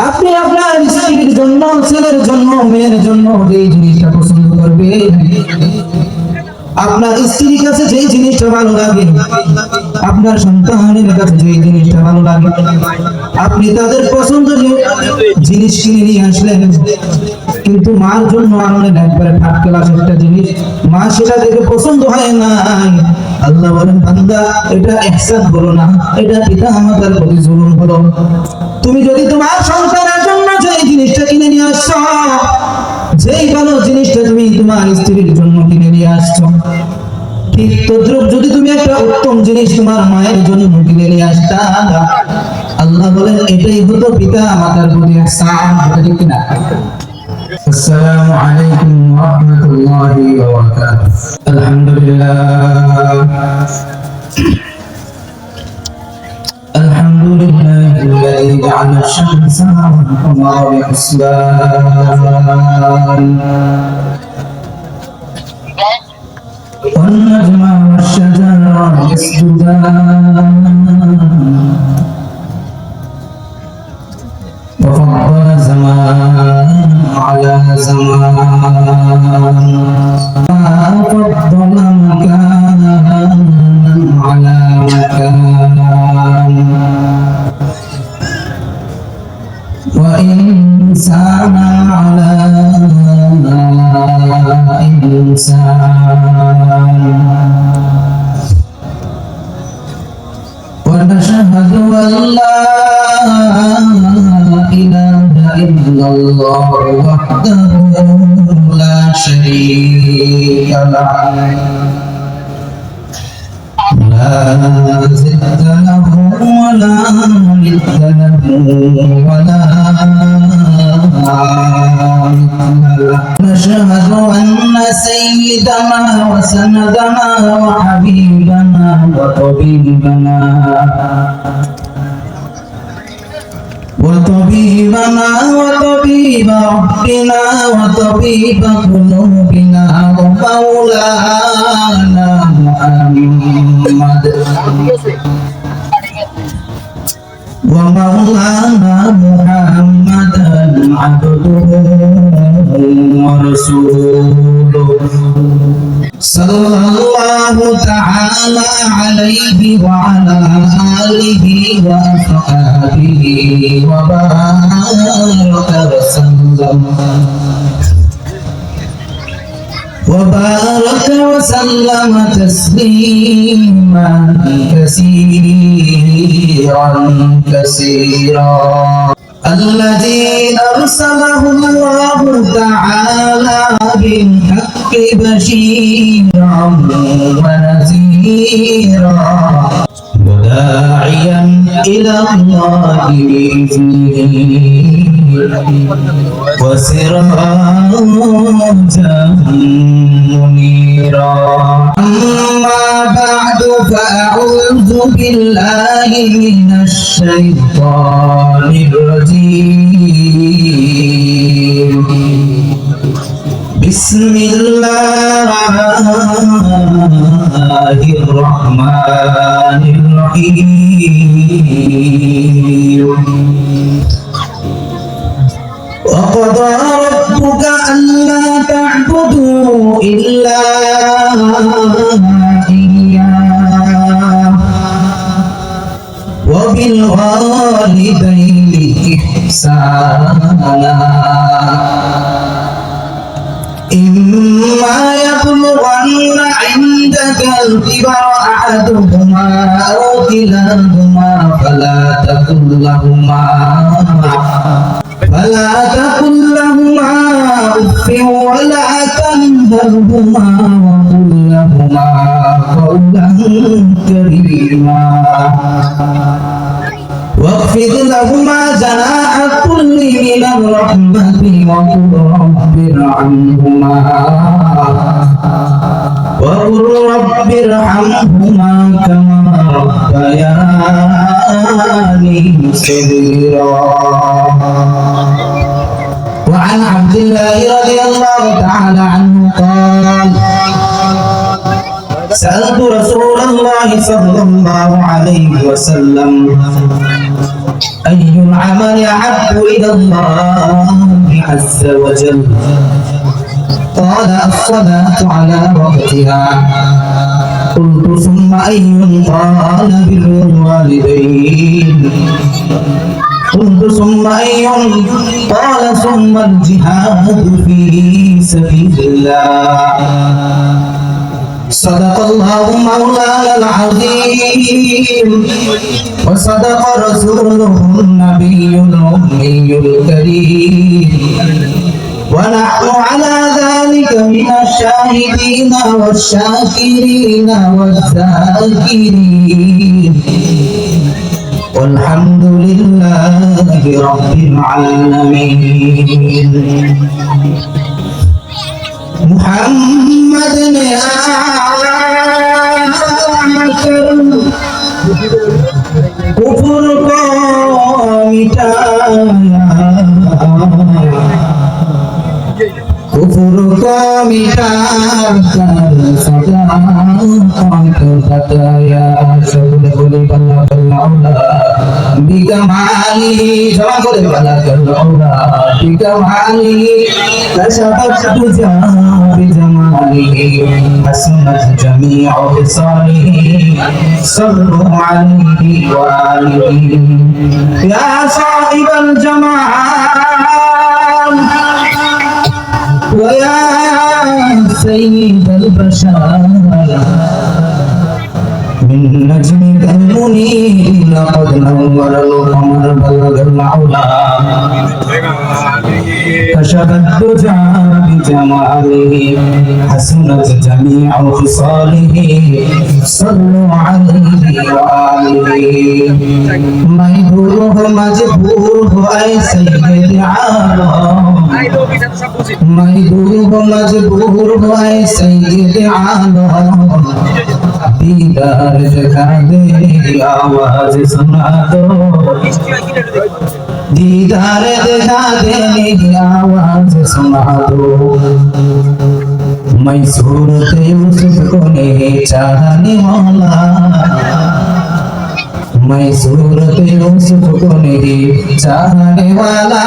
আপনি আপনার স্ত্রীর জন্য, ছেলের জন্য, মেয়ের জন্য যে জিনিসটা পছন্দ করবেন, আপনার স্ত্রীর কাছে যে জিনিসটা ভালো লাগে, আপনার সন্তানের কাছে যে জিনিসটা ভালো লাগে, আপনি তাদের পছন্দের জিনিস কিনে নিয়ে আসলেন, কিন্তু মার জন্য আনলেন একবারে থার্ড ক্লাস একটা জিনিস, মা সেটা দেখে পছন্দ হয় নাই। আল্লাহ বলেন, বান্দা এটা ইহসান হলো না, এটা পিতা মাতার প্রতি জুলুম হলো। তুমি যদি তোমার সন্তানের জন্য যে জিনিসটা কিনে নিয়ে আসছো, যেই ভালো জিনিসটা তুমি তোমার স্ত্রীর জন্য কিনে নিয়ে আসছো, ঠিক তদ্রুপ যদি তুমি একটা উত্তম জিনিস তোমার মায়ের জন্য কিনে নিয়ে আসতা, আল্লাহ বলেন এটাই হতো পিতা মাতার প্রতি ইহসান। ঠিক কিনা? আসসালামু আলাইকুম ওয়া রাহমাতুল্লাহি ওয়া বারাকাতুহু। আলহামদুলিল্লাহ, الذي جعل الشمس والقمر بحسبان والنجم والشجر يسجدان وفضل زمان على زمان وفضل مكانا على مكان وإنسانا على إنسان ونشهد أن لا إله إلا الله وحده لا شريك له لا ضد له ولا ند له ولا نشهد أن سيدنا وسندنا وحبيبنا وطبيبنا وطبيب ربنا وطبيب قلوبنا ومولانا محمد محمدا عبده ورسوله صلى الله تعالى عليه وعلى آله وأصحابه وبارك وسلم تسليما كثيرا الذي أرسله الله تعالى بالحق بشيرا ونذيرا وداعيا إلى الله بإذنه وسراجا منيرا. أما بعد فأعوذ بالله من الشيطان الرجيم. بسم الله الرحمن الرحيم. وقضى ربك ألا تعبدوا إلا إياه وبالوالدين إحسانا إما يبلغن عندك الكبر أحدهما أو كلاهما فلا تقل لهما أف ولا تنهرهما وقل لهما قولا كريما واخفض لهما جناح الذل من الرحمة وقل رب ارحمهما كما ربياني صغيرا. وعن عبد الله رضي الله تعالى عنه قال سألت رسول الله صلى الله عليه وسلم أي العمل أحب إلى الله عز وجل قال الصلاة على وقتها قلت ثم أي قال بر الوالدين قلت ثم أي قال ثم الجهاد في سبيل الله صدق الله مولانا العظيم وصدق رسوله النبي الأمي الكريم ونحن على ذلك من الشاهدين والشاكرين والذاكرين والحمد لله رب العالمين محمد يا कुफर को मिटाया कुफर को मिटाकर सदा को बताया सबने बोले बल्ला बल्ला बिकमाली जमा बोले बल्ला बल्ला बिकमाली कशफत तुझा بجماله حسنت جميع خصاله صلوا عليه وآله يا صاحب الجمال ويا سيد البشر من نجمك المنير لقد نور القمر بلغ العلا كشف الدجى بجماله حسنت جميع خصاله صلوا عليه وآله مجبور مجبور أي سيد عالم مجبور أي سيد عالم दीदार दिखा दे आवाज सुना दो दीदार दिखा दे आवाज सुना दो मैं सूरत यूसुफ को नहीं चाहने वाला मैं सूरत यूसुफ को नहीं चाहने वाला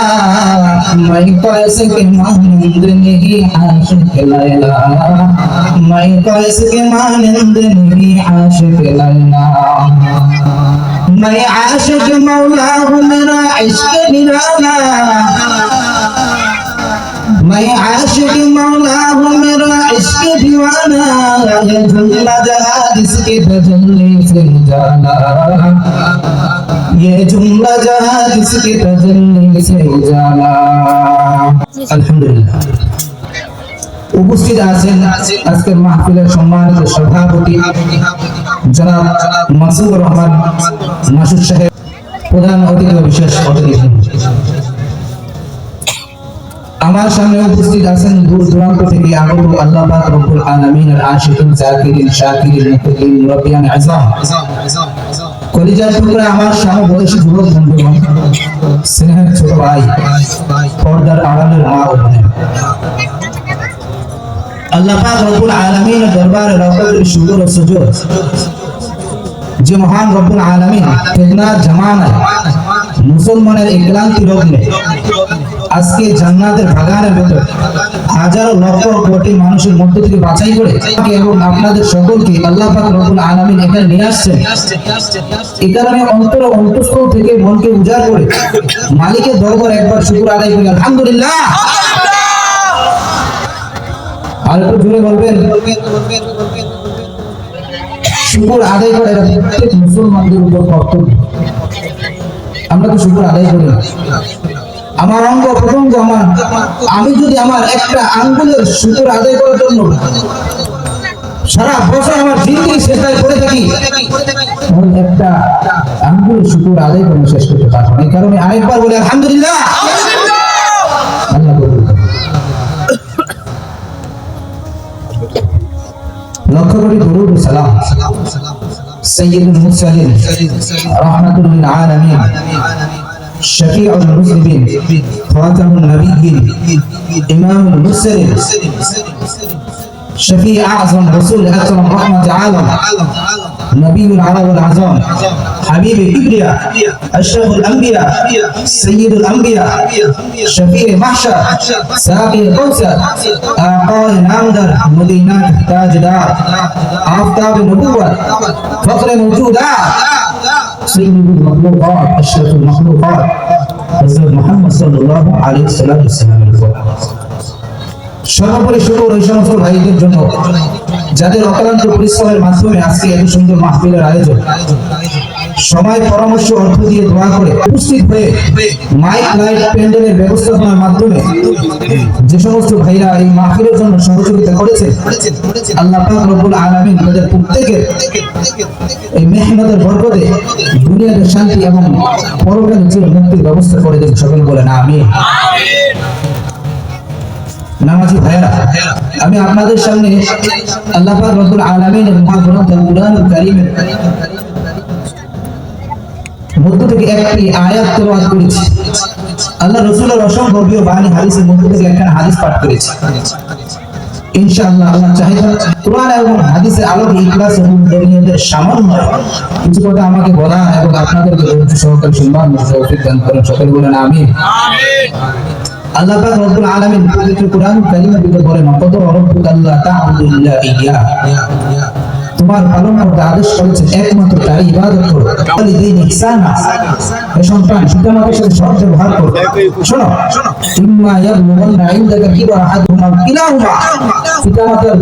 मैं पैसे के मानंद नहीं आशिक लैला मैं पैसे के मानंद नहीं आशिक लैला मैं आशिक मौला हूँ मेरा इश्क निराला मैं आशिक मौला हूँ मेरा इश्क दीवाना ये जुमला जहाँ जिसके तजल्ली से उजाला ये जुमला जहाँ जिसके तजल्ली से उजाला अल्हम्दुलिल्लाह উপস্থিত আছেন আজকের মাহফিলের সম্মানিত সভাপতি জনাব মাসুদুর রহমান মাসুদ সাহেব প্রধান অতিথি বিশেষ অতিথি আমার সামনে উপস্থিত আছেন দূর দূরান্ত থেকে আগত আল্লাহ পাক রব্বুল আলামিনের আশিকিন জাকিরিন শাকিরিন মুত্তাকিন মুরাব্বিয়ান আযম কলিজার টুকরা আমার সমবয়সী যুবক বন্ধুগণ স্নেহের ছোট ভাই পর্দার আড়ালের মা ও বোনেরা আল্লাহ পাক রব্বুল আলামিনের দরবারে লাখো শুকর ও সুজুদ যে মহান রব্বুল আলামিন ফিতনা জামানায় মুসলমানের এই ক্লান্তি লগ্নে আজকে জান্নাতের বাগানের ভেতর হাজারো লক্ষ কোটি মানুষের মধ্য থেকে বাছাই করে এবং আপনাদের সকলকে আল্লাহ পাক রব্বুল আলামিন এখানে নিয়ে আসছেন এই কারণে অন্তঃস্থল থেকে মনকে উজাড় করে মালিকের দরবারে একবার শুকর আদায় করি আলহামদুলিল্লাহ আর একটু জোরে বলবেন শুকর আদায় করে এটা প্রত্যেক মুসলমানদের উপর কর্তব্য আমরা তো শুকর আদায় করি আমার অঙ্গ প্রত্যঙ্গ আমি যদি আমার একটা আঙ্গুলের শুকর আদায় করার জন্য সারা বছর আমার জিন্দগি চেষ্টায় করে থাকি তাহলে একটা আঙ্গুল শুকর আদায় করে শেষ করতে পারবো না এই কারণে আরেকবার বলি আলহামদুলিল্লাহ আল্লাহ কবুল করুন লক্ষ কোটি দরুদ ও সালাম সাইয়্যিদুল মুরসালিন রাহমাতুল লিল আলামিন شفيع المسلمين خاتم النبيين إمام المرسلين شفيع أعظم رسول أكرم رحمة عالم نبي العرب والعظام حبيب الكبرياء أشرف الأنبياء سيد الأنبياء شفيع محشر ساقي الكوثر آقاء الأنذر مدينة تاجدار آفتاب النبوة فخر الموجودات سيد المخلوقات أشرف المخلوقات حضرت محمد صلى الله عليه وسلم সর্বোপরি শুকর ওই সমস্ত ভাইদের জন্য যাদের অক্লান্ত পরিশ্রমের মাধ্যমে আজকে এত সুন্দর মাহফিলের আয়োজন সময় পরামর্শ অর্থ দিয়ে দোয়া করে উপস্থিত হয়ে মাইক লাইট প্যান্ডেলের ব্যবস্থাপনার মাধ্যমে যে সমস্ত ভাইরা এই মাহফিলের জন্য সহযোগিতা করেছে আল্লাহ পাক রব্বুল আলামিন তাদের প্রত্যেকের এই মেহনতের বরকতে দুনিয়াতে শান্তি এবং পরকালে চির মুক্তির ব্যবস্থা করে দেন। সকলে বলেন আমিন। নামাজি ভাইরা, আমি আপনাদের সামনে আল্লাহ পাক রব্বুল আলামিনের মহাগ্রন্থ কুরআনুল কারীমের মধ্য থেকে একটি আয়াত তেলাওয়াত করেছি। আল্লাহ রাসূলের অসংখ্য বাণী হাদিসের মধ্য থেকে একটা হাদিস পাঠ করেছি। ইনশাআল্লাহ আল্লাহ চাইলে কুরআন এবং হাদিসের আলোকে ইখলাস এবং দুনিয়াতে সামান্য কিছু কথা আমাকে বলা এবং আপনাদেরকে ধৈর্য সহকারে শুনবার তৌফিক দান করেন। সকলে বলেন আমিন। আল্লাহ পাক রব্বুল আলামিন পবিত্র কুরআন কারীমের ভিতরে বলেন কত রব্বুকা আল্লাহ তা'বুদু ইল্লা ইয়্যা, তোমার পালনকর্তা আদেশ করেছেন একমাত্র তার ইবাদত করো। ওয়ালিদাইনি ইহসানা, সন্তান পিতামাতার সাথে সৎ ব্যবহার করো। শোনো, ইম্মা ইয়াবলুগান্না ইনদাকা কিবারা আহাদুহুমা কিলাহুমা, পিতামাতার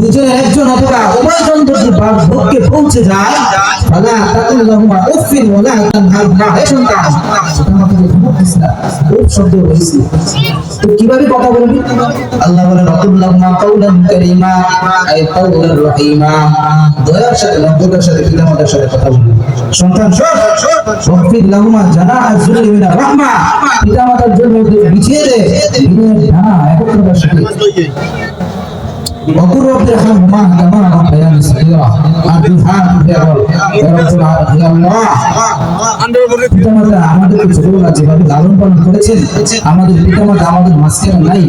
দুজনের একজন অথবা উভয়জন যদি বার্ধক্যে পৌঁছে যায় ফালা তাকুল লাহুমা উফিন ওয়ালা তানহারহুমা, হে সন্তান পিতামাতাকে ধমক দিস না, উফ শব্দ রয়েছে। তো কিভাবে কথা বলবি? আল্লাহ বলেন ওয়াকুল লাহুমা কাওলান কারীমা, আই কাওলান রহিমা, দয়ার সাথে নম্রতার সাথে পিতামাতার সাথে কথা বলবি। সন্তান শোন, ওয়াকফির লাহুমা জানাহা যুল্লি মিনার রাহমা, পিতামাতার জন্য বিছিয়ে দে বিনয়ের ডানা একত্রতার সাথে। وقل رب ارحمهما كما ربياني صغيرا, আর দুহাত উঠে বল ইয়া রাব্বুল আলামিন, আল্লাহ পিতামাতা আমাদেরকে ছোটবেলা যেভাবে লালন পালন করেছেন, আমাদের পিতামাতা আমাদের মাঝখানে নাই,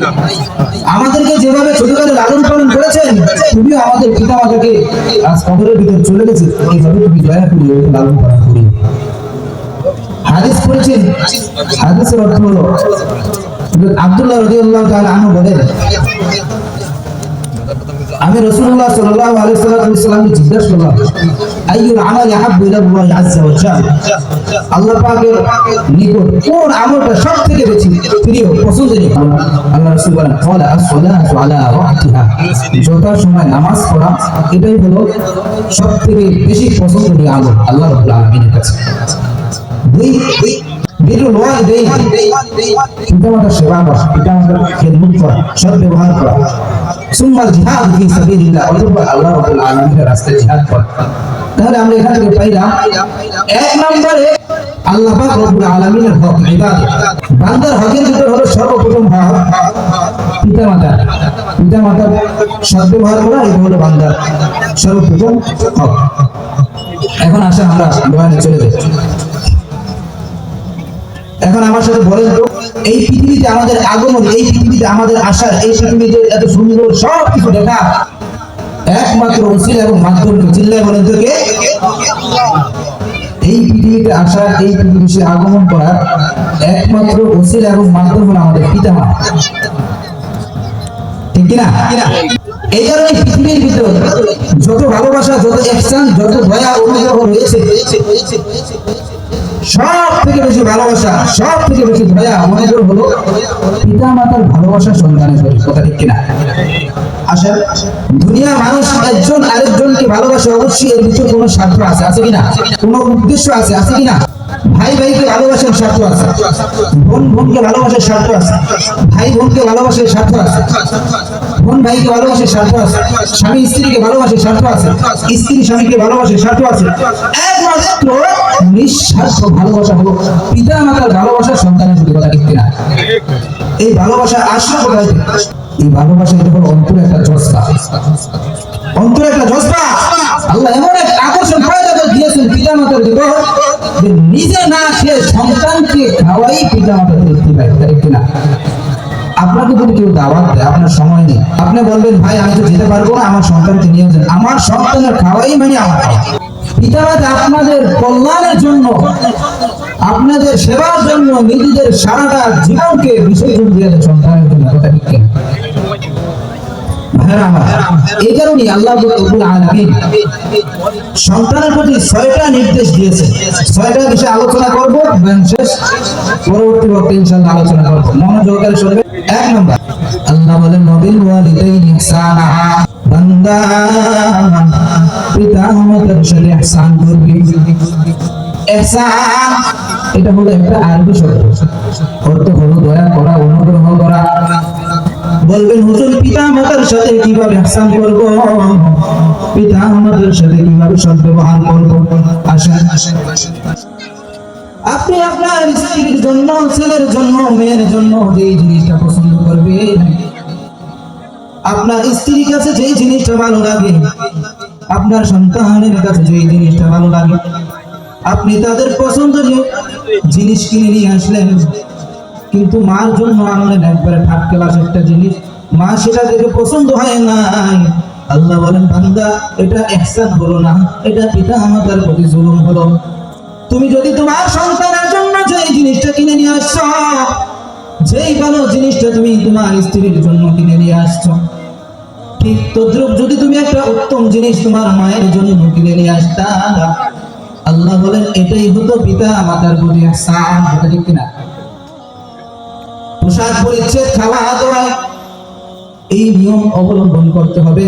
আমাদেরকে যেভাবে ছোটবেলায় লালন পালন করেছেন তুমিও আমাদের পিতামাতাকে আজ কবরের ভিতরে চলে গেছে, এইভাবে তুমি দয়া করে লালন পালন করি। হাদিস পড়েছেন, হাদিসের অর্থ হলো আব্দুল্লাহ রাদিয়াল্লাহু তাআলা আনহু বলেন আমি রাসূলুল্লাহ সাল্লাল্লাহু আলাইহি ওয়াসাল্লামকে জিজ্ঞাসা করলাম আইয়ুল আমালি আহাব্বু ইলাল্লাহি আযজা ওয়া জাল্লা, আল্লাহ পাকের নিকট কোন আমলটা সবথেকে বেশি প্রিয় পছন্দনীয়? আল্লাহ রাসূল বলেন ক্বালা as-সালাতু আলা ওয়াক্তিহা, যথাসময়ে নামাজ পড়া এটাই হলো সবথেকে বেশি পছন্দনীয় আমল আল্লাহ রাব্বুল আলামিনের কাছে। দুই বিরুল ওয়ালিদাইন, পিতামাতার সেবা করা, পিতামাতার খেদমত করা, সৎ ব্যবহার করা। সুম্মাল জিহাদ ফি সাবিলিল্লাহ, অথবা আল্লাহ রাব্বুল আলামিনের রাস্তায় জিহাদ করা। তাহলে আমরা এখান থেকে পাইলাম এক নম্বরে আল্লাহ পাক রব্বুল আলামিনের হক ইবাদত। বান্দার হকের ভিতর হলো সর্বপ্রথম হক পিতামাতা, পিতামাতার সৎ ব্যবহার করা, এটা হলো বান্দার সর্বপ্রথম হক। এখন আসেন আমরা বয়ানে চলে যাই। এখন আমার সাথে বলেন তো, এই পৃথিবীতে আমাদের আগমন, এই পৃথিবীতে আমাদের আসার, এই পৃথিবীতে এত সুন্দর সব কিছু দেখা একমাত্র ওসিলা এবং মাধ্যমকে, চিল্লায় বলেন তো কে? এই পৃথিবীতে আসার, এই পৃথিবীতে আগমন করার একমাত্র ওসিলা এবং মাধ্যম হলো আমাদের পিতামাতা, ঠিক কিনা? এই কারণে পৃথিবীর ভিতর যত ভালোবাসা, যত ইহসান, যত দয়া অনুগ্রহ রয়েছে, সব থেকে বেশি ভালোবাসা, সব থেকে বেশি দয়া অনুগ্রহ হলো পিতামাতার ভালোবাসা সন্তানের প্রতি, কথা ঠিক কিনা? আসেন, দুনিয়া মানুষ একজন আরেকজনকে ভালোবাসে, অবশ্যই এর ভিতরে কোনো স্বার্থ আছে, আছে কিনা? কোনো উদ্দেশ্য আছে, আছে কিনা? ভাই ভাইকে ভালোবাসার স্বার্থ আছে, বোন বোনকে ভালোবাসার স্বার্থ আছে, ভাই বোনকে ভালোবাসার স্বার্থ আছে, বোন ভাইকে ভালোবাসার স্বার্থ আছে, স্বামী স্ত্রীকে ভালোবাসার স্বার্থ আছে, স্ত্রী স্বামীকে ভালোবাসার স্বার্থ আছে। একমাত্র নিঃস্বার্থ ভালোবাসা হলো পিতা মাতার ভালোবাসা সন্তানের প্রতি, কথা ঠিক কিনা? এই ভালোবাসা আসলে কোথায়? এই ভালোবাসা এটা হলো অন্তরে একটা জজবা, অন্তরে একটা জজবা। আল্লাহ এমন এক আকর্ষণ পয়দা করে দিয়েছেন পিতা মাতার ভিতর যে নিজে না খেয়ে সন্তানকে খাওয়াই পিতা মাতার তৃপ্তি পায়, তাই কিনা? আপনাকে যদি কেউ দাওয়াত দেয়, আপনার সময় নেই, আপনি বলবেন ভাই আমি তো যেতে পারবো না, আমার সন্তানকে নিয়ে যান। আমার সন্তানের খাওয়াই মানে আমার খাওয়া। পিতামাতা আপনাদের কল্যাণের জন্য, আপনাদের সেবার জন্য নিজেদের সারাটা জীবনকে বিসর্জন দিয়ে দেয় সন্তানের জন্য। কথা ঠিক কিনা? ভাইরা আমার, এই কারণে আল্লাহ রাব্বুল আলামিন সন্তানের প্রতি 6টা নির্দেশ দিয়েছে। 6টা বিষয়ে আলোচনা করব, শেষ পরবর্তী বক্তব্যে ইনশাআল্লাহ আলোচনা করব। মনোযোগ সহকারে শুনবেন। 1 নম্বর, আল্লাহ বলেন নবিল ওয়ালিদাইনি ইহসানা, বান্দা পিতা মাতার সাথে ইহসান করবি। ইহসান এটা হলো একটা আরবি শব্দ, অর্থ হলো দয়া করা, অনুগ্রহ করা। বলবেন হুজুর পিতা মাতার সাথে কিভাবে ইহসান করব, পিতা মাতার সাথে কিভাবে সদ্ব্যবহার করব? আসেন, আপনি আপনার স্ত্রীর জন্য, ছেলের জন্য, মেয়ের জন্য যে জিনিসটা পছন্দ করবেন, আপনার স্ত্রীর কাছে যে জিনিসটা ভালো লাগে, আপনার সন্তানের কাছে যে জিনিসটা ভালো লাগে, আপনি তাদের পছন্দনীয় জিনিস কিনে নিয়ে আসলেন, কিন্তু মার জন্য আনলেন একবারে থার্ড ক্লাস একটা জিনিস, মা সেটা দেখে পছন্দ হয় নাই। আল্লাহ বলেন বান্দা এটা ইহসান হলো না, এটা পিতা মাতার প্রতি জুলুম হলো। তুমি যদি তোমার সন্তানের জন্য যে জিনিসটা কিনে নিয়ে আসছো, যেই ভালো জিনিসটা তুমি তোমার স্ত্রীর জন্য কিনে নিয়ে আসছো, ঠিক তদ্রুপ যদি তুমি একটা উত্তম জিনিস তোমার মায়ের জন্য কিনে নিয়ে আসতা, আল্লাহ বলেন এটাই হতো পিতা মাতার প্রতি ইহসান। এটা ঠিক কিনা? পোশাক পরিচ্ছদ, খাওয়া দাওয়া, এই নিয়ম অবলম্বন করতে হবে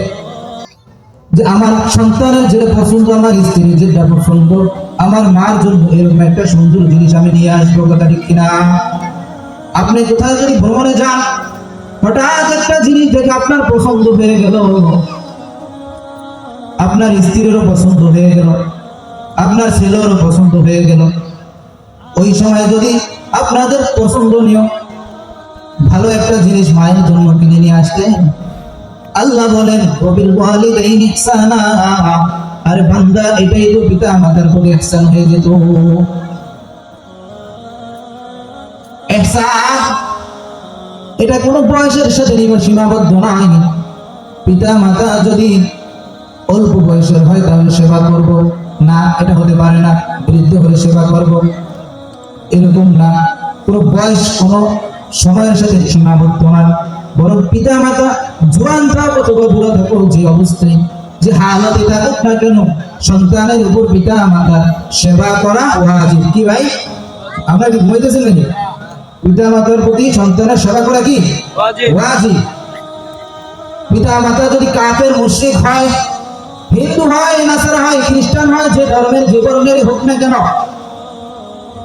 যে আমার সন্তানের যেটা পছন্দ, আমার স্ত্রীর যেটা পছন্দ, আমার মার জন্য এরকম একটা সুন্দর জিনিস আমি নিয়ে আসবো। কথা ঠিক কিনা? আপনি কোথাও যদি ভ্রমণে যান, হঠাৎ একটা জিনিস দেখে আপনার পছন্দ হয়ে গেল, আপনার স্ত্রীরও পছন্দ হয়ে গেল, আপনার ছেলেরও পছন্দ হয়ে গেল, ওই সময় যদি আপনাদের পছন্দনীয় ভালো একটা জিনিস মায়ের জন্য কিনে নিয়ে আসতেন, আল্লাহ বলেন ওয়াবিল ওয়ালিদাইনি ইহসানা, আর বান্দা এটাই তো পিতা মাতার প্রতি ইহসান হয়ে যেত। ইহসান এটা কোনো বয়সের সাথে সীমাবদ্ধ নয়। পিতা মাতা যদি অল্প বয়সের হয় তাহলে সেবা করব না, এটা হতে পারে না। বৃদ্ধ হলে সেবা করব, এরকম না। কোনো বয়স কোনো সময়ের সাথে সীমাবদ্ধ না, বরং পিতা মাতা জোয়ান থাকো অথবা বুড়ো থাকো, যে অবস্থায় যে হালতে থাকুক না কেন, সন্তানের উপর পিতা মাতার সেবা করা ওয়াজিব। কি ভাই, আমরা কি ঘুমাইতেছেন নাকি? পিতা মাতার প্রতি সন্তানের সেবা করা কি ওয়াজিব। পিতা মাতা যদি কাফের মুশরিক হয়, হিন্দু হয়, নাসারা হয়, খ্রিস্টান হয়, যে ধর্মের যে বর্ণেরই হোক না কেন,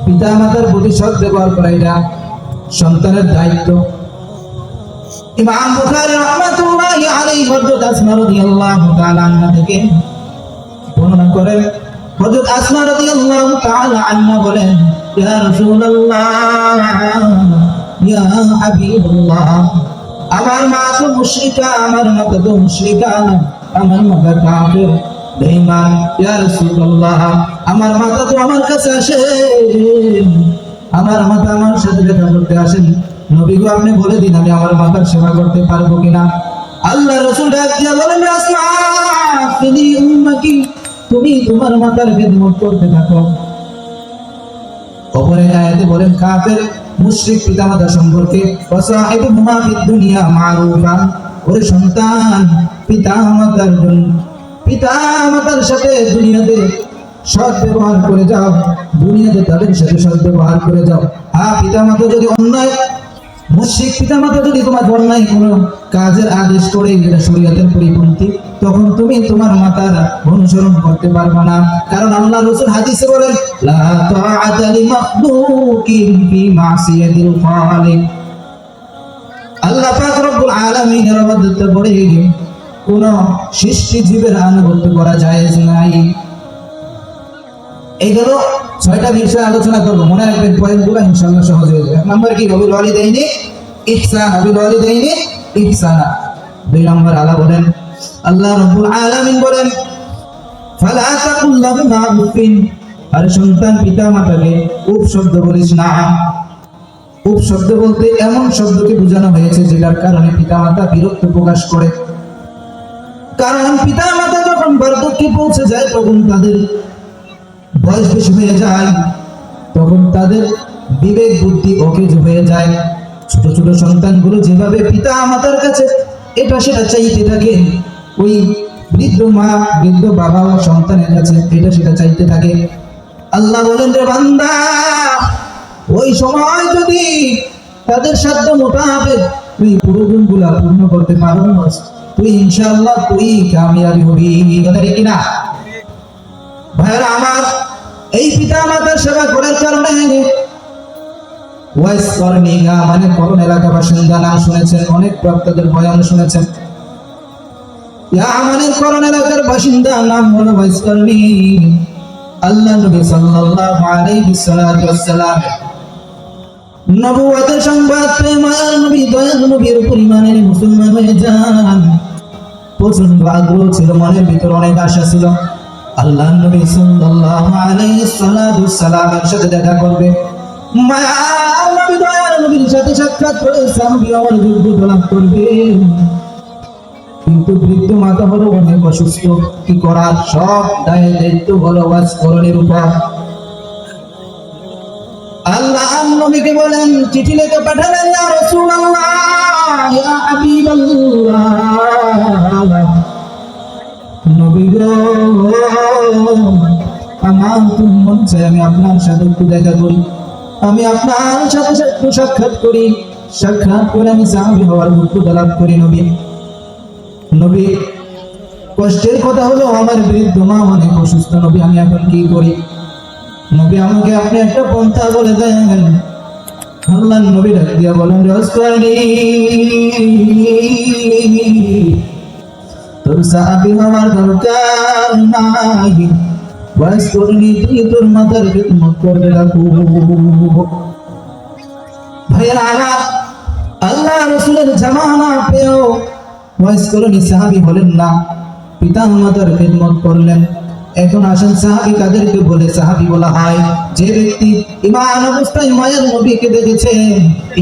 পিতা মাতার প্রতি সৎ ব্যবহার করা এটা সন্তানের দায়িত্ব। ইমাম বুখারী রাহমাতুল্লাহি আলাইহি হযরত আসমা রাদিয়াল্লাহু তাআলা আনহা থেকে বর্ণনা করেন, হযরত আসমা রাদিয়াল্লাহু তাআলা আনহা বলেন, ইয়া রাসূলুল্লাহ, ইয়া হাবিবাল্লাহ, আমার মা তো মুশরিকা, আমার মা তো মুশরিকা, আমার মা কাফের বেঈমান। ইয়া রাসূলুল্লাহ, আমার মাতা তো আমার কাছে আসেন, আমার মাতা আমার সাথে দেখা করতে আসেন, নবী গো আপনি বলে দিন আমি আমার মাতার সেবা করতে পারবো কিনা। আল্লাহ রাসূল ডাক দিয়া বলেন, আসমা তিনি উম্মকি, তুমি তোমার মাতার খেদমত করতে থাকো। অপর আয়াতে বলেন কাফের মুশরিক পিতামাতা সম্পর্কে, ওয়াসাহিবুহুমা ফিদ দুনিয়া মারুফা, ওরে সন্তান পিতামাতার সাথে দুনিয়াতে সৎ ব্যবহার করে যাও, দুনিয়াতে তাদের সাথে সৎ ব্যবহার করে যাও। হ্যাঁ, পিতামাতা যদি অন্যায়, মুশরিক পিতামাতা যদি তোমার অন্যায় কোনো কাজের আদেশ করে যেটা শরীয়তের পরিপন্থী, তখন তুমি তোমার মাতার অনুসরণ করতে পারবে না। কারণ আল্লাহ রাসূল হাদিসে বলেন, লা তাআতা লিমাখলুকিন ফি মাসিয়াতিল খালিক। আল্লাহ পাক রব্বুল আলামিনের ইবাদত করে কোন সৃষ্টি জীবের আনুগত্য করা জায়েজ নাই। এইগুলো 6টা বিষয় আলোচনা করব, মনে রাখবেন পয়েন্টগুলো ইনশাআল্লাহ সহজ হয়ে যাবে। 1 নম্বর কি, ওয়াবিল ওয়ালিদাইনি ইহসান, ওয়াবিল ওয়ালিদাইনি ইহসানা। 2 নম্বর আল্লাহ রাব্বুল আলামিন বলেন, ফালা তাকুল লাহুমা উফিন, আর সন্তান পিতা মাতাকে উফ শব্দ বলিস না। উফ শব্দ বলতে এমন শব্দকে বোঝানো হয়েছে যেটার কারণে পিতা মাতা বিরক্ত প্রকাশ করে। কারণ পিতা মাতা যখন বার্ধক্যে পৌঁছে যায়, তখন তাদের বয়স বেশি হয়ে যায়, তখন তাদের বিবেক বুদ্ধি অকেজ হয়ে যায়। ছোট ছোট সন্তানগুলো যেভাবে পিতা মাতার কাছে এটা সেটা চাইতে থাকে, ওই বৃদ্ধ মা বৃদ্ধ বাবাও সন্তানের কাছে এটা সেটা চাইতে থাকে। আল্লাহ বলেন, রে বান্দা, ওই সময় যদি তাদের সাধ্য মোতাবেক তুই প্রয়োজনগুলা পূর্ণ করতে পারোস, তুই ইনশাআল্লাহ তুই কামিয়াবি হবি। কথা ঠিক কিনা ভাইরা আমার? এই পিতা মাতার সেবা করার কারণে ওয়াইস করণিয়া মানে করণ এলাকা বাসিন্দা নাম শুনেছেন, অনেক বক্তাদের বয়ান শুনেছেন। ইয়ামানের করণ এলাকার বাসিন্দা নাম হলো ওয়াইস করণি। আল্লাহ নবী সাল্লাল্লাহু আলাইহি ওয়াসাল্লাম নবুয়তের সংবাদ পেয়ে মায়ার নবী দয়াল নবীর উপর ঈমান এনে মুসলমান হয়ে যান। প্রচন্ড আগ্রহ ছিল, মনের ভিতর অনেক আশা ছিল আল্লাহ নবী সাল্লাল্লাহু আলাইহি ওয়াসাল্লামের সাথে দেখা করবে, মায়ার নবী দয়াল নবীর সাথে সাক্ষাৎ করে সাহাবী আমার যোগ্যতা লাভ করবে। কিন্তু বৃদ্ধ মাতা হলো অনেক অসুস্থ, কি করার? সব দায়িত্ব হলো ওয়াজ করণের উপর। আল্লাহ নবীকে বলেন, চিঠি লিখে পাঠালেন, ইয়া রাসূলুল্লাহ, ইয়া হাবিবাল্লাহ, নবী গো, আমার খুব মন চাই আমি আপনার সাথে একটু দেখা করি, আমি আপনার সাথে একটু সাক্ষাৎ করি, সাক্ষাৎ করে আমি সাহাবী হওয়ার যোগ্যতা লাভ করি। নবী কষ্টের কথা হলো, আমার বৃদ্ধ মা অনেক অসুস্থ, নবী আমি এখন কি করি? নবী আমাকে আপনি একটা পন্থা বলে দেন। আল্লাহ নবী ডাক দিয়া বলেন, তোর সাহাবী হওয়ার দরকার নাই, ওয়াজ করনি, তুই তোর মাতার খিদমত করতে লাগো। ভাইরা আমার, আল্লাহ রাসূলের জামানা পেও ওয়াজ করনি সাহাবী হলেন না, পিতা মাতার খিদমত করলেন। এখন আসেন সাহাবী কাদেরকে বলে? সাহাবী বলা হয় যে ব্যক্তি ঈমান অবস্থায় মায়ের নবীকে দেখেছে,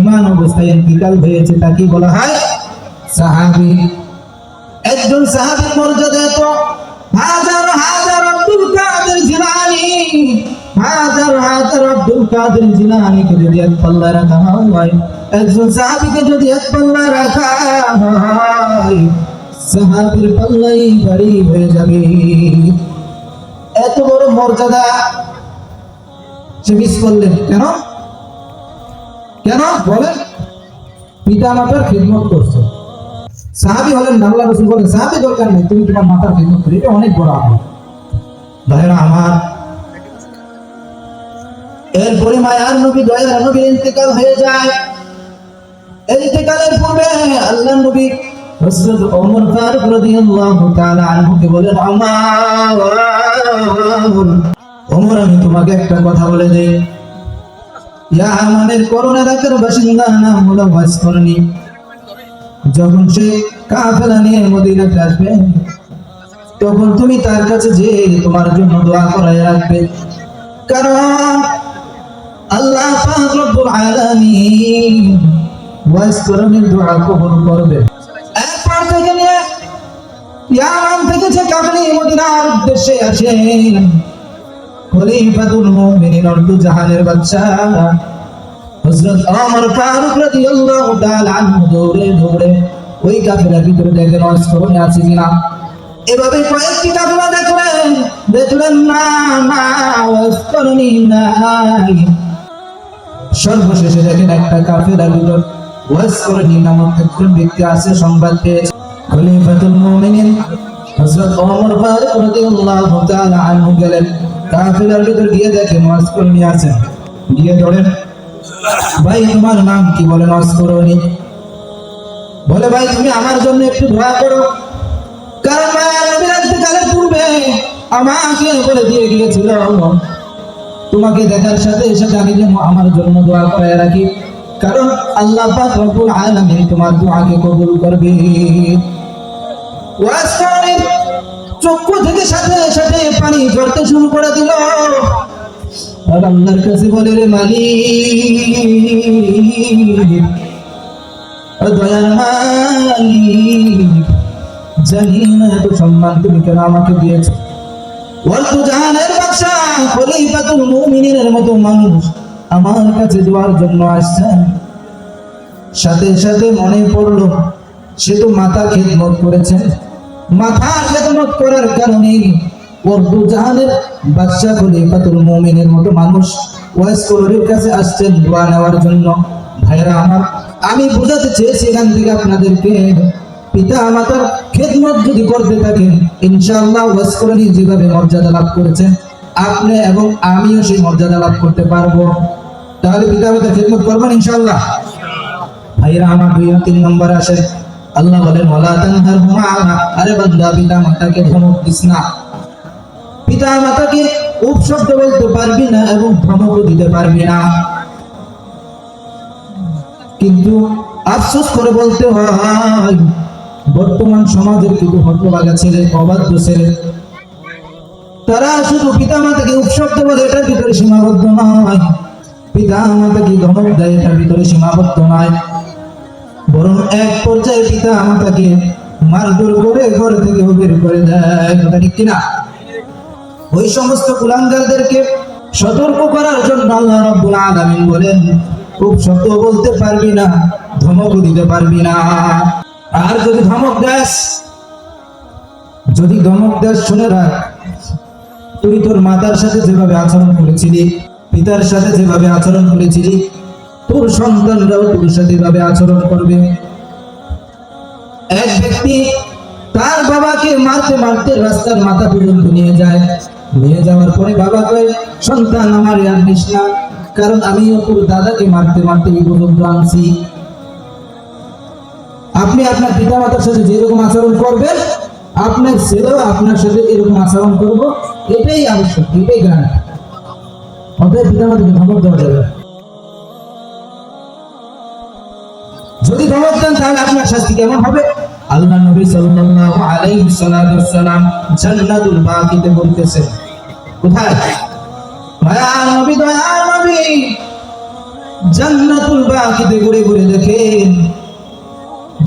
ঈমান অবস্থায় ইন্তিকাল হয়েছে, তাকে বলা হয় সাহাবী। একজন সাহাবীর মর্যাদা এত, হাজার হাজার আব্দুল কাদের জিলানী, হাজার হাজার আব্দুল কাদের জিলানীকে যদি এক পাল্লায় রাখা হয়, একজন সাহাবীকে যদি এক পাল্লায় রাখা হয়, সাহাবীর পাল্লাই ভারী হয়ে যাবে। এত বড় মর্যাদা সে মিস করলেন কেন? কেন বলেন? পিতা মাতার খিদমত করছে, সাহাবী হলেন। আল্লাহ রাসূল বলেন, সাহাবী দরকার নেই, তুমি তোমার মাতার খিদমত করো, এটা অনেক বড় আমল। ভাইরা আমার, এরপরে মায়ার নবী দয়ার নবীর ইন্তেকাল হয়ে যায়। ইন্তেকালের পূর্বে আল্লাহ নবী হযরত ওমর ফারুক রাদিয়াল্লাহু তাআলা আনহুকে বলেন, ওমর, আমি তোমাকে একটা কথা বলে দেই। ইয়ামানের করণ এলাকার বাসিন্দা নাম হলো ওয়াইস করণী। যখন সে কাফেলা নিয়ে মদিনাতে আসবে, তখন তুমি তার কাছে যে তোমার জন্য দোয়া করায় রাখবে, কারণ আল্লাহ পাক রব্বুল আলামিন ওয়াইস করণীর দোয়া কবুল করবে। এরপর থেকে নিয়ে ইয়ামান থেকে যে কাফেলা মদিনার উদ্দেশ্যে আসে, খলিফাতুল মুমিনিন অর্ধ জাহানের বাদশা হযরত ওমর ফারুক রাদিয়াল্লাহু তাআলা আনহু দৌড়ে দৌড়ে ওই কাফেলার ভিতরে দেখেন ওয়াজ করণী আছে কিনা। এভাবে কয়েকটি কাফেলা দেখলেন না, ওয়াজ করণী নাই। সর্বশেষে দেখেন একটা কাফেলার ভিতর ওয়াজ করণী নামক একজন ব্যক্তি আছে, সংবাদ পেয়েছে। খলিফাতুল মুমিনিন হযরত ওমর ফারুক রাদিয়াল্লাহু তাআলা আনহু গেলেন, কাফেলার ভিতর গিয়ে দেখেন ওয়াজ করণী আছে। গিয়ে ধরেন, ভাই তোমার নাম কি? বলেন ওয়াজ করণী। বলে, ভাই তুমি আমার জন্য একটু দোয়া করো, কারণ মায়ার নবীর ইন্তেকালের পূর্বে আমাকে বলে দিয়ে গিয়েছিল তোমাকে দেখার সাথে সাথে আমি যেন আমার জন্য দোয়া করে রাখি, কারণ আল্লাহ পাক রব্বুল আলামিন তোমার দোয়াকে কবুল করবে। ওয়াজ করণীর চক্ষু থেকে সাথে সাথে পানি ঝরতে শুরু করে দিল। আর আল্লাহর কাছে বলে, রে মালিক, দয়ার মালিক, জানি না এত সম্মান তুমি কেন আমাকে দিয়েছো। ওয়ালতু জাহানের বাদশা খলিফাতুল মুমিনিনের মতো মানুষ আমার কাছে দোয়ার জন্য আসছেন। সাথে সাথে মনে পড়লো সে তো মাথা খেদমত করেছেন, মাথা খেদমত করার কারণে ওয়ালতু জাহানের বাদশা খলিফাতুল মুমিনের মতো মানুষ ওয়াইস কোরআনের কাছে আসছেন দোয়া নেওয়ার জন্য। ভাইরা আমার, আমি বোঝাতে চেয়েছি এখান থেকে আপনাদেরকে, পিতা মাতার খেদমত যদি করতে থাকেন ইনশাআল্লাহ ওয়াইস কোরআনী যেভাবে মর্যাদা লাভ করেছেন আপনি এবং আমিও সেই মর্যাদা লাভ করতে পারবো। তাহলে পিতা মাতার খেদমত করবেন ইনশাআল্লাহ। ভাইরা আমার 2 ও 3 নম্বর আসে, আল্লাহ বলেন ওয়ালা তানহারহুমা, আরে বান্দা পিতা মাতাকে ধমক দিস না। পিতা মাতাকে উপশব্দ বলতে পারবি না এবং ধমকও দিতে পারবি না। কিন্তু আফসোস করে বলতে হয় বর্তমান সমাজের কিছু হতভাগা ছেলে, অবাধ্য ছেলে, তারা শুধু পিতা মাতাকে উপশব্দ বলে এটার ভিতরে সীমাবদ্ধ নয়, পিতা মাতাকে ধমক দেয় এটার ভিতরে সীমাবদ্ধ নয়, বরং এক পর্যায়ে পিতা মাতাকে মারধর করে ঘর থেকে বের করে দেয়। কথা ঠিক কিনা? ওই সমস্ত কুলাঙ্গারদেরকে সতর্ক করার জন্য আল্লাহ রাব্বুল আলামিন বলেন উপশব্দ বলতে পারবি না, ধমকও দিতে পারবি না। আর যদি ধমক দেস শুনে রাখ, তুই তোর মাতার সাথে যেভাবে আচরণ করেছিলি, পিতার সাথে যেভাবে আচরণ করেছিলি, তোর সন্তানরাও তোর সাথে এভাবে আচরণ করবে। এক ব্যক্তি তার বাবাকে মারতে মারতে রাস্তার মাথা পর্যন্ত নিয়ে যায়, নিয়ে যাওয়ার পরে বাবা কয় সন্তান আমার আর নিস না, কারণ আমিও তোর দাদাকে মারতে মারতে এই পর্যন্ত আনছি। আপনি আপনার পিতা মাতার সাথে যেরকম আচরণ করবেন আপনার ছেলেও আপনার সাথে এরকম আচরণ করব, এটাই আবশ্যক, এটাই গ্যারান্টি। অতএব পিতা মাতাকে ধমক দেওয়া যাবে না। যদি ধমক দেন তাহলে আপনার শাস্তি কেমন হবে? আল্লাহ নবী সাল্লাল্লাহু আলাইহি ওয়াসাল্লাম জান্নাতুল বাকিতে বলতেছেন, কোথায়? মায়ার নবী, দয়ার নবী জান্নাতুল বাকিতে ঘুরে ঘুরে দেখেন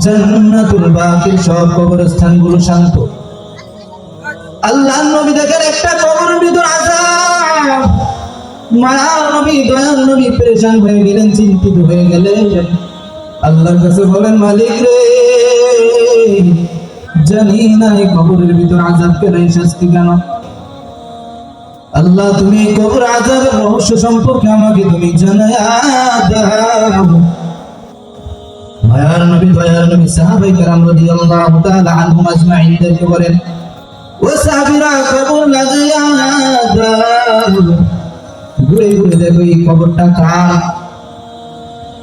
জান্নাতুল বাকির সব কবরস্থানগুলো শান্ত। আল্লাহর নবী দেখেন একটা কবরের ভিতর আযাব। মায়ার নবী, দয়ার নবী পেরেশান হয়ে গেলেন, চিন্তিত হয়ে গেলেন। আল্লাহর কাছে বলেন মালিক রে, জানি না এই কবরের ভিতর আযাব কেন, শাস্তি কেন। আল্লাহ তুমি এই কবর আযাবের রহস্য সম্পর্কে আমাকে তুমি জানায়া দাও। মায়ার নবী, দয়ার নবী সাহাবায়ে কেরাম রাদিয়াল্লাহু তাআলা আনহুম আজমাইনদেরকে বলেন ও সাহাবীরা কবর লাগায়া দাও, ঘুরে ঘুরে দেখো এই কবরটা কার।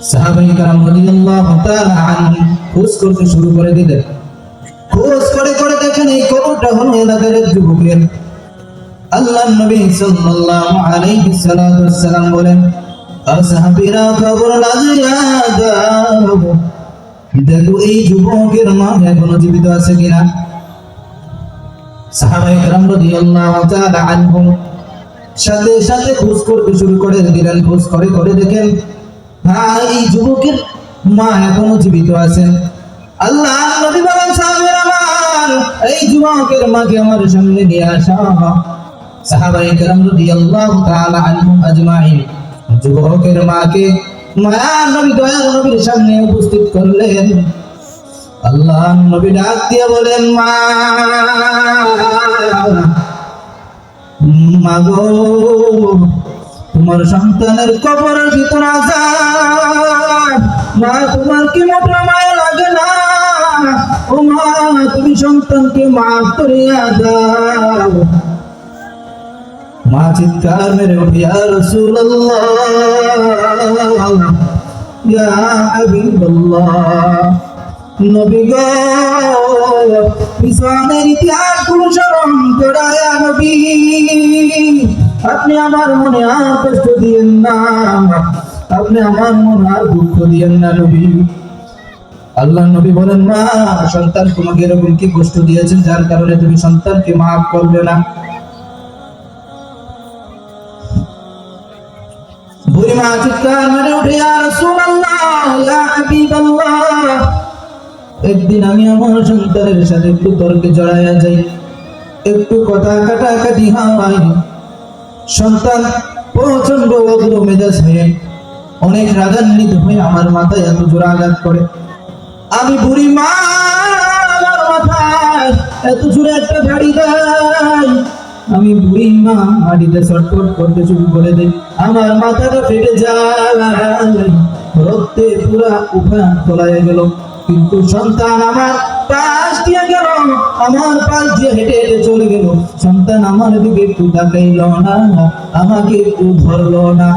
সাহাবায়ে কেরাম রাদিয়াল্লাহু তাআলা আনহুম খোঁজ করতে শুরু করে দিলেন। খোঁজ করে করে দেখেন এই কবরটা হলো এলাকার এক যুবকের। আল্লাহর নবী সাল্লাল্লাহু আলাইহি ওয়াসাল্লাম বলেন সাহাবীরা কবর লাগায়া দাও, দেখো এই যুবকের মা এখনো জীবিত আছে কিনা। সাহাবায়ে কেরাম রাদিয়াল্লাহু তাআলা আনহুম সাথে সাথে খোঁজ করতে শুরু করে দিলেন। খোঁজ করে করে দেখেন হ্যাঁ এই যুবকের মা এখনো জীবিত আছেন। আল্লাহর নবী বলেন সাহাবীরা আমার এই যুবকের মাকে আমার সামনে নিয়ে আসা। সাহাবায়ে কেরাম রাদিয়াল্লাহু তাআলা আনহুম আজমাইন যুবকের মাকে মায়ার নবী, দয়ার নবীর সামনে উপস্থিত করলেন। আল্লাহর নবী ডাক দিয়ে বলেন মা গো, তোমার সন্তানের কবরের ভিতর আযাব, মা তোমার কি মোটা মায়া লাগে না? ও মা তুমি সন্তানকে মাফ করিয়া দাও। মা চিৎকার মেরে উঠে ইয়া রাসূলুল্লাহ, ইয়া হাবিবাল্লাহ, নবী গো পিছনের ইতিহাসগুলো স্মরণ করায়া নবী, আপনি আমার মনে আর কষ্ট দিয়েন না, আপনি আমার মনে আর দুঃখ দিয়েন না নবী। আল্লাহ নবী বলেন মা সন্তান তোমাকে এরকম কি কষ্ট দিয়েছেন যার কারণে তুমি সন্তানকে মাফ করবে না? বুড়িমা চিৎকার মেরে উঠে ইয়া রাসূলুল্লাহ, ইয়া হাবিবাল্লাহ, একদিন আমি আমার সন্তানের সাথে একটু তর্কে জড়াইয়া যাই, একটু কথা কাটাকাটি হয়। সন্তান প্রচন্ড অগ্র মেজাজ হয়ে অনেক রাগান্বিত হয়ে আমার মাথায় এত জোরে আঘাত করে। আমি বুড়ি মা, আমার মাথায় এত জোরে একটা ঝাড়ি দেয়, আমি বুড়ি মা মাটিতে ছটফট করতে শুরু করে দেই। আমার মাথাটা ফেটে যায়, রক্তে পুরা উফান তোলায় গেল। কিন্তু সন্তান আমার পাশ দিয়ে গেল, আমার পাশ দিয়ে হেঁটে হেঁটে চলে গেল। সন্তান আমার দিকে একটু তাকাইল না, আমাকে একটু ধরলো না।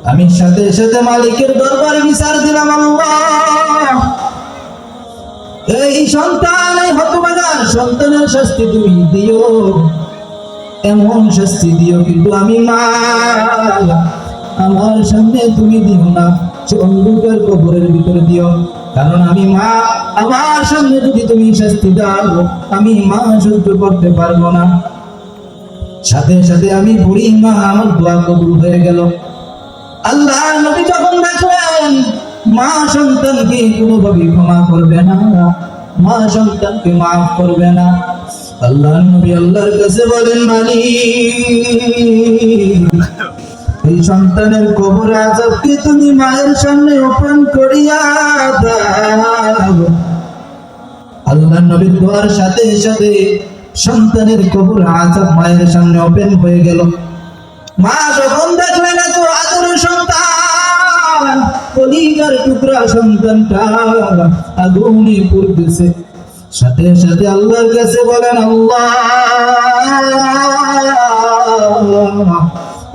আমি সাথে সাথে মালিকের দরবারে বিচার দিলাম, আল্লাহ এই সন্তান, এই হতভাগা সন্তানের শাস্তি তুমি দিও, এমন শাস্তি দিও, কিন্তু আমি মা, আমার সামনে তুমি দিও না, সে অন্ধকার কবরের ভিতরে দিও। কারণ আমি মা, আমার সামনে যদি তুমি শাস্তি দাও, আমি মা সহ্য করতে পারবো না। সাথে সাথে আমি বুড়ি মা, আমার দোয়া কবুল হয়ে গেল। আল্লাহ নবী যখন দেখলেন মা সন্তানকে কোনোভাবে ক্ষমা করবে না, মা সন্তানকে মাফ করবে না, আল্লাহ নবী আল্লাহর কাছে বলেন, মালিক এই সন্তানের কবর আযাবকে তুমি মায়ের সামনে ওপেন করিয়া দাও। আল্লাহ নবীর দোয়ার সাথে সাথে সন্তানের কবর আযাব মায়ের সামনে ওপেন হয়ে গেল। মা যখন দেখলেন এত আদরের সন্তান, কলিজার টুকরা সন্তানটা আগুনে পুড়তেছে, সাথে সাথে আল্লাহর কাছে বলেন, আল্লাহ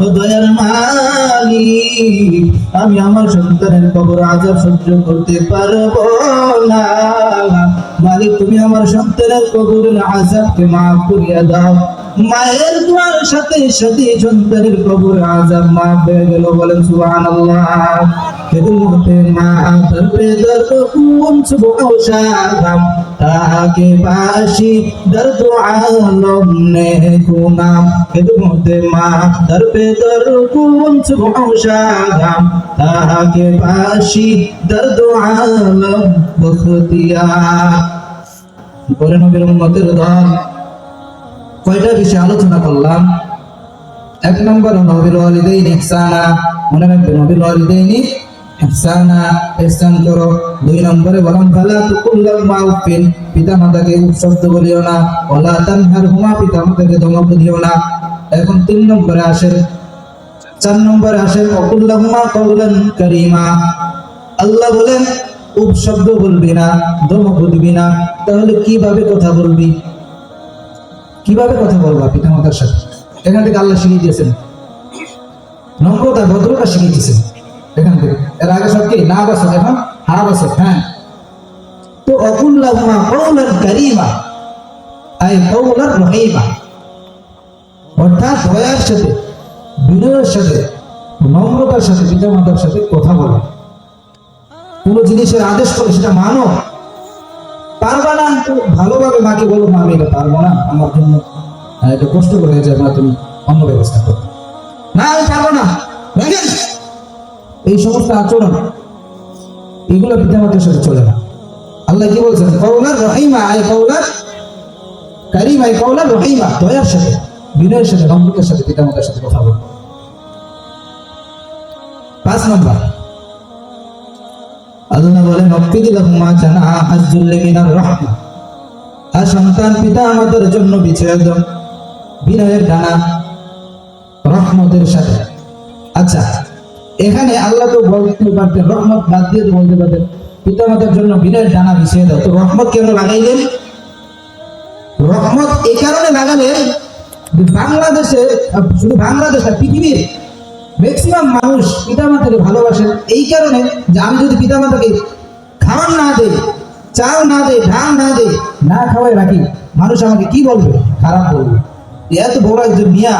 ও দয়ার মালিক, আমি আমার সন্তানের কবর আযাব সহ্য করতে পারবো না। মালিক তুমি আমার সন্তানের কবরের আযাবকে মাফ করিয়া দাও। মায়ের দোয়ার সাথে সাথে সন্তানের কবর আযাব মাফ হয়ে গেল। বলেন সুবহানাল্লাহ। খেদমতে মা দরবে দর্দ কুন সুবহ শাম, তাকে বাসি দর্দ আলম নে কুনাম। খেদমতে মা দরবে দর্দ কুন সুবহ শাম, তাকে বাসি দর্দ আলম বখতিয়া। পরে নবীর উম্মতের দল কয়টা বিষয়ে আলোচনা করলাম? এক নম্বর নবীর ওয়ালিদাইন ইহসানা, মনে রাখবে নবীর ওয়ালিদাইন ইহসানা, ইহসান করো। দুই নম্বরে বললাম ফালা তুকুল্লাহুমা উফিন, পিতা মাতাকে শব্দ বলিও না। ওয়ালা তানহারহুমা, পিতা মাতাকে ধমক দিও না। এখন তিন নম্বরে আসেন, চার নম্বরে আসেন ওকুল্লাহুমা কওলান কারীমা। আল্লাহ বলেন উপশব্দ বলবি না, ধমক দিবি না। তাহলে কিভাবে কথা বলবি? কিভাবে কথা বলবা পিতা মাতার সাথে? এখান থেকে আল্লাহ শিখিয়ে দিয়েছেন নম্রতা, ভদ্রতা শিখিয়ে দিয়েছেন এখান থেকে। এর আগে সব কি না বাসক, এখন হা বাসক। হ্যাঁ, তো অকুল্লাহুমা কওলান কারীমা আই কওলান রহিমা, অর্থাৎ দয়ার সাথে, বিনয়ের সাথে, নম্রতার সাথে পিতা মাতার সাথে কথা বলো। কোনো জিনিসের আদেশ করে সেটা মানো। পারবা না তো ভালোভাবে মাকে বলো, মা আমি এটা পারবো না, আমার জন্য এটা কষ্ট করে যাবে না, তুমি অন্য ব্যবস্থা করো। না আমি পারবো না, এই সমস্ত আচরণ এগুলো পিতামাতার সাথে চলে না। আল্লাহ কি বলছেন? কওলার রহিমা আই কওলার কারীমা আই কওলার রহিমা, দয়ার সাথে, বিনয়ের সাথে, নম্রতার সাথে পিতামাতার সাথে কথা বলো। 5 নম্বর আল্লাহ বলেন ওয়াক্ফিদলাহুমা জানাহা যুল্লি মিনার রাহমা, আর সন্তান পিতা মাতার জন্য বিছিয়ে দাও বিনয়ের ডানা রহমতের সাথে। আচ্ছা, এখানে আল্লাহ তো বলতে পারতেন রহমত বাদ দিয়ে, তো বলতে পারতেন পিতা মাতার জন্য বিনয়ের ডানা বিছিয়ে দাও। তো রহমত কেন লাগাইলেন? রহমত এই কারণে লাগালেন, বাংলাদেশে, শুধু বাংলাদেশ না, পৃথিবীর ম্যাক্সিমাম মানুষ পিতা মাতাকে ভালোবাসেন এই কারণে যে আমি যদি পিতা মাতাকে খাবার না দেই, চাল না দেই, ধান না দেই, না খাওয়াই রাখি, মানুষ আমাকে কি বলবে? খারাপ বলবে। এত বড় একজন মিয়া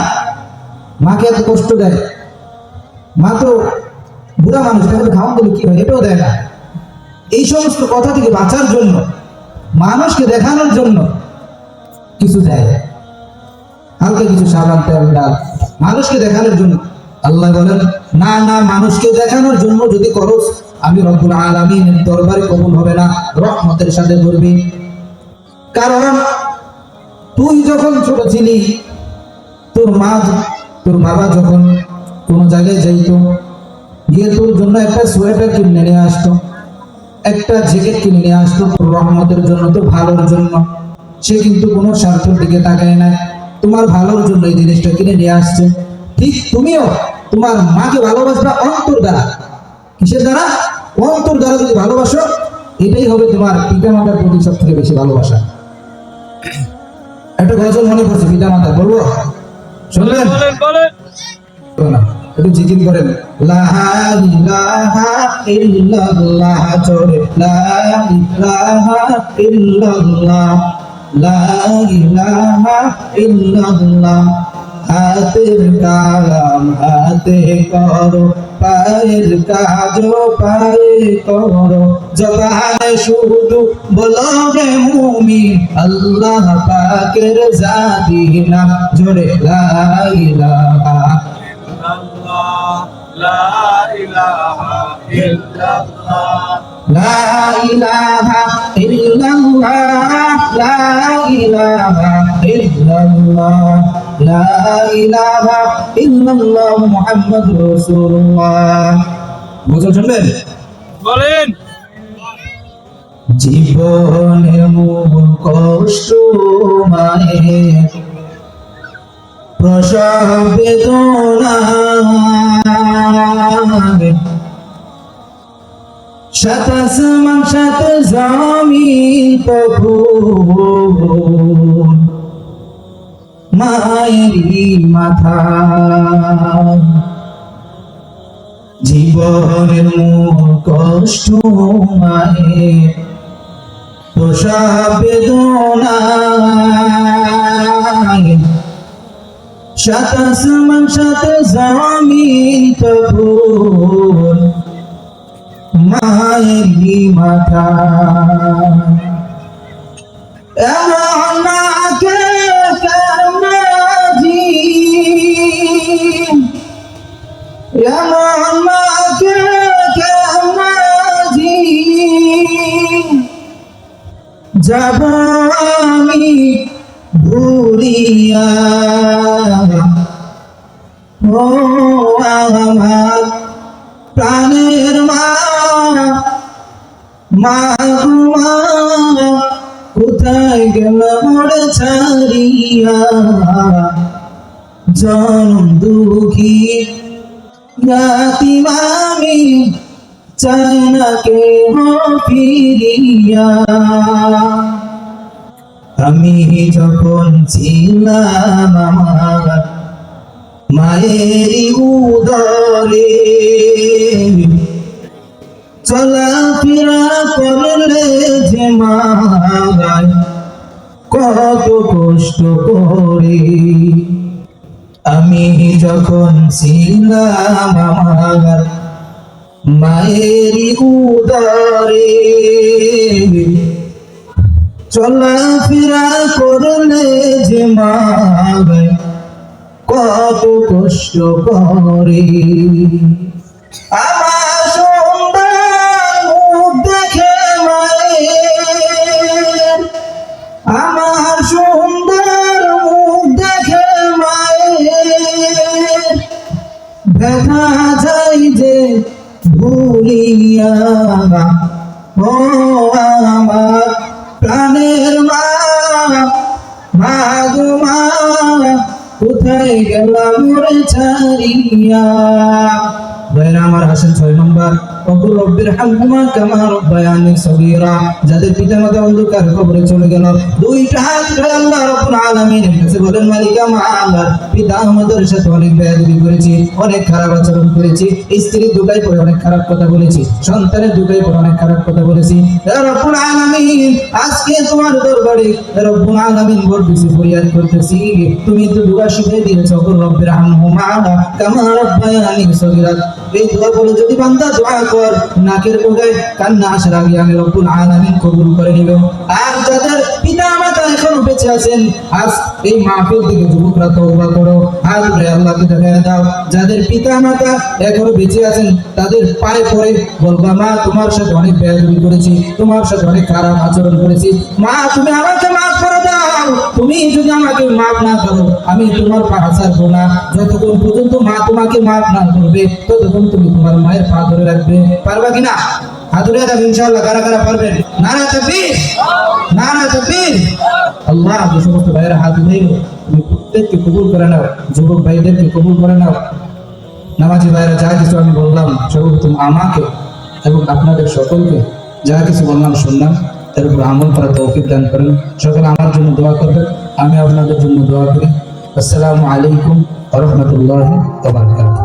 মাকে এত কষ্ট দেয়, মা তো বুড়া মানুষ, তাকে খাওয়ান দিলে কি হয়? এটাও দেয় না। এই সমস্ত কথা থেকে বাঁচার জন্য, মানুষকে দেখানোর জন্য কিছু দেয়, হালকা কিছু সাবান, তেল, ডাল, মানুষকে দেখানোর জন্য। আল্লাহ বলেন না না, মানুষকে দেখানোর জন্য যদি করো আমি রব্বুল আলামিনের দরবারে কবুল হবে না, রহমতের সাথে করবি। কারণ তুই যখন ছোট ছিলি, তোর মা তোর বাবা যখন কোন জায়গায় যাইতো, গিয়ে তোর জন্য একটা সোয়েটার কিনে নিয়ে আসতো, একটা জ্যাকেট কিনে নিয়ে আসতো তোর রহমতের জন্য, তোর ভালোর জন্য। সে কিন্তু কোনো স্বার্থের দিকে তাকায় না, তোমার ভালোর জন্য এই জিনিসটা কিনে নিয়ে আসছে। ঠিক তুমিও তোমার মাকে ভালোবাসবা অন্তর দ্বারা। কিসের দ্বারা? অন্তর দ্বারা যদি ভালোবাসো, এটাই হবে তোমার পিতা মাতার প্রতি সব থেকে বেশি ভালোবাসা। একটা গজল মনে পড়ছে পিতা মাতা, বলবো? শুনলেন? একটু জিকির করেন, লা ইলাহা ইল্লাল্লাহ, জোরে লা ইলাহা ইল্লাল্লাহ, লা ইলাহা ইল্লাল্লাহ। হাতের কালাম হাতে করো, পায়ের কাজ পায়ে করো, জবানে শুধু বলো রে মুমিন, আল্লাহ পাকের জাতি নাম, জোরে লা ইলাহা ইল্লাল্লাহ, লা ইলাহা ইল্লাল্লাহ, লা ইলাহা ইল্লাল্লাহ, লা ইলাহা ইল্লাল্লাহ, লা ইলাহা ইল্লাল্লাহ মুহাম্মাদুর রাসূলুল্লাহ। বুঝতে শুনবেন? বলেন। জীবনে মূল কষ্ট মায়ের, প্রসব বেদনা, সাত আসমান সাত জমিন প্রভু, মায়েরই মাথা। জীবনের মূল কষ্ট মায়ের, প্রসব বেদনা, সাত আসমান সাত জমিন প্রভু, মায়েরই মাথা। এমন মাকে কেমনাজি, এমন মাকে কেমনাজি, যাব আমি ভুলিয়া, ও আমার প্রাণের মা, মা কোথায় গেল মোড় ছাড়িয়া, জনম দুঃখী রাতিম আমি, চাই না কেহ ফিরিয়া। আমি যখন ছিলাম আমার মায়েরই উদরে, চলাফেরা করলে যে মায় কত কষ্ট করে। আমি যখন ছিলাম আমার মায়েরই উদরে, চলাফেরা করলে যে মায় কত কষ্ট করে। আমার সুন্দর মুখ দেখে মায়ের, আমার সুন্দর মুখ দেখে মায়ের, দেখা যায় যে ভুলিয়া, ও আমার প্রাণের মা, মা গো মা কোথায় গেলাম রে ছাড়িয়া। ভাইরা আমার হাসেন 6 নম্বর, ওকুল রব্বির হামহুমা কামা রব্বায়ানি সগীরা। যাদের পিতামাতা অন্ধকার কবরে চলে গেল, দুইটা হাত ধরে আল্লাহ রাব্বুল আলামিনের কাছে বলেন, মালিক আমার পিতা আমাদের সাথে অনেক বেয়াদবি করেছি, অনেক খারাপ আচরণ করেছি, স্ত্রীর দুগায় পড়ে অনেক খারাপ কথা বলেছি, সন্তানের দুগায় পড়ে অনেক খারাপ কথা বলেছি। হে রব্বুল আলামিন, আজকে তোমার দরবারে রব্বুল আলামিন বড় বেশি ফরিয়াদ করতেছি, তুমি তো দুগা শিখিয়ে দিয়েছো, ওকুল রব্বির হামহুমা কামা রব্বায়ানি সগীরা। এই দোয়া বলে যদি বান্দা দোয়া কর নাকের কোগায় কান্না আসার আগে আমি রব্বুল আলামিন কবুল করে নিব। আর যাদের পিতা মাতা এখনো বেঁচে আছেন আজ এই মাহফিল থেকে যুবকরা তওবা করো, হাত ধরে আল্লাহকে দেখায় দাও। যাদের পিতা মাতা এখনো বেঁচে আছেন তাদের পায়ে পড়ে বলবা, মা তোমার সাথে অনেক বেয়াদবি করেছি, তোমার সাথে অনেক খারাপ আচরণ করেছি, মা তুমি আমাকে মাফ করে দাও। তুমি যদি আমাকে মাফ না করো আমি তোমার পা ছাড়বো না। যতক্ষণ পর্যন্ত মা তোমাকে মাফ না করবে ততক্ষণ তুমি তোমার মায়ের পা ধরে রাখবে। পারবা কিনা? হাত ধরে রাখবে ইনশাআল্লাহ। কারা কারা পারবেন? নারা তাকবীর, নারা তাকবীর। আল্লাহ যে সমস্ত ভাইয়েরা হাত উঠাইল তুমি প্রত্যেককে কবুল করে নাও, যুবক ভাইদেরকে কবুল করে নাও। নামাজি ভাইয়েরা যা কিছু আমি বললাম সর্বপ্রথম আমাকে এবং আপনাদের সকলকে যা কিছু বললাম শুনলাম এর উপর আমল করা তৌফিক দান করেন। সকলে আমার জন্য দোয়া করবেন, আমি আপনাদের জন্য দোয়া করি। আসসালামু আলাইকুম ওয়া রাহমাতুল্লাহি ওয়া বারাকাতুহু।